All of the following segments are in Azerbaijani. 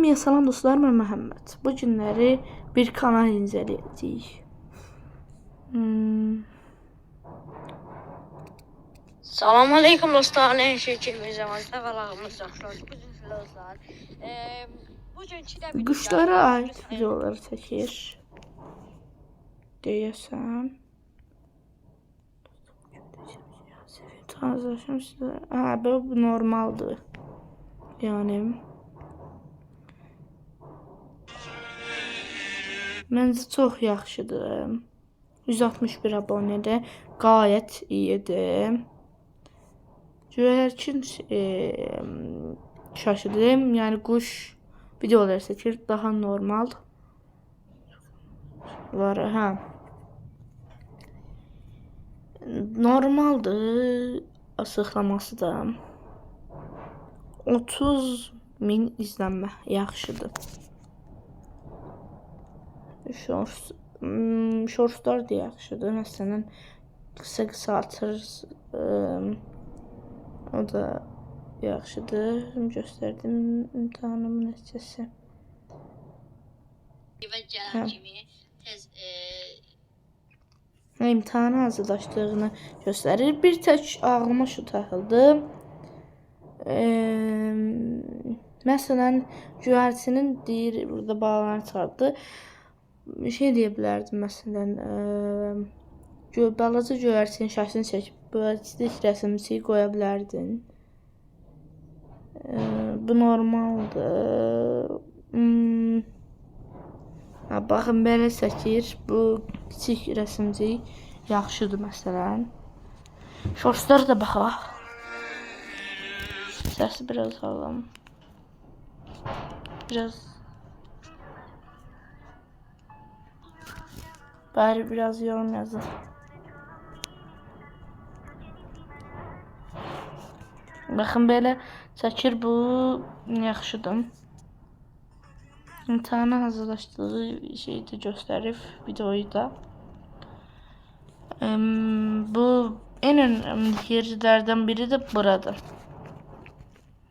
Hamıya salam dostlar, mən Məhəmməd. Bu günləri bir kanal incələyəcəyik. Salam aleyküm dostlar, nə şəkilimiz əvazda qalağımız yaxşılar. Bu dostlar, quşlara aid videoları çəkir. Deyəsən. Tanışlaşım sizə. Bu normaldır. Yəni məncə çox yaxşıdır. 161 abunədə gayet iyidir. Görərkin şaşırdım. Yəni quş videoları çəkir, daha normal var. Normaldır açıqlaması da. 30.000 izlənmə yaxşıdır. Shortslar da yaxşıdır. Məsələn, qısa atır. O da yaxşıdır. Göstərdim imtahanımın nəticəsi. İmtahanı hazırlaşdığını göstərir. Bir tək ağlıma şu taxıldı. Məsələn, güvərçinin deyir, burada bağlarını çıxartdı. Bir şey deyə bilərdim, məsələn, balaca güvərçinin şəklini çəkib, böyəcək rəsmçiyi qoya bilərdin. Bu normaldır. Baxın, belə çəkir. Bu kiçik rəsmcik yaxşıdır, məsələn. Shortslara da baxaq. Səsi biraz alalım. Bari biraz yorum yazın. Baxın, belə çəkir, bu yaxşıdır. İmtahanı hazırlaşdığı şeyi də göstərib, videoyu da. Bu en önemli yerlərdən biri də buradır.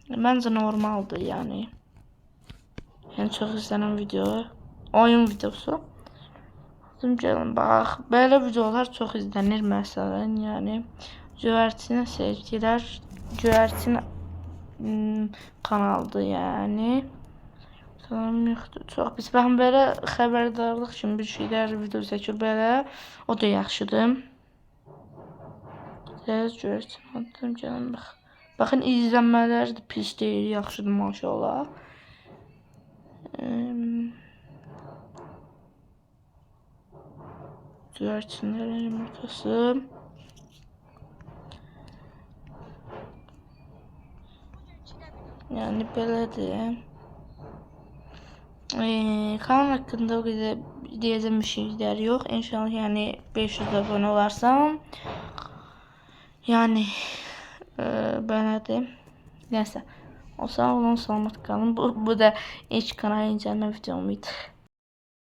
Məncə normaldır, yəni. En çox izlənən video, oyun videosu. Gəlin, bax, belə videolar çox izlənir, məsələn, yəni. Göyərçinə sevgilər, göyərçin kanaldır, yəni. Salam yoxdur, çox pis. Baxın, belə xəbərdarlıq kimi bir şeylər video çəkir, belə. O da yaxşıdır. Tez göyərçin adım, gəlin, bax. Baxın, izlənmələri də pis deyil, yaxşıdır, maşallah. Güvercinlerin yumurtası. Yani belədir. Kanal haqqında o qədər deyəcəm bir şeylər yox. İnşallah yəni 500 abunə olarsam. Yəni belədir. Nəysə. O sağ olun, salamat qalın. Bu da ilk kanal incəlmə videom idi.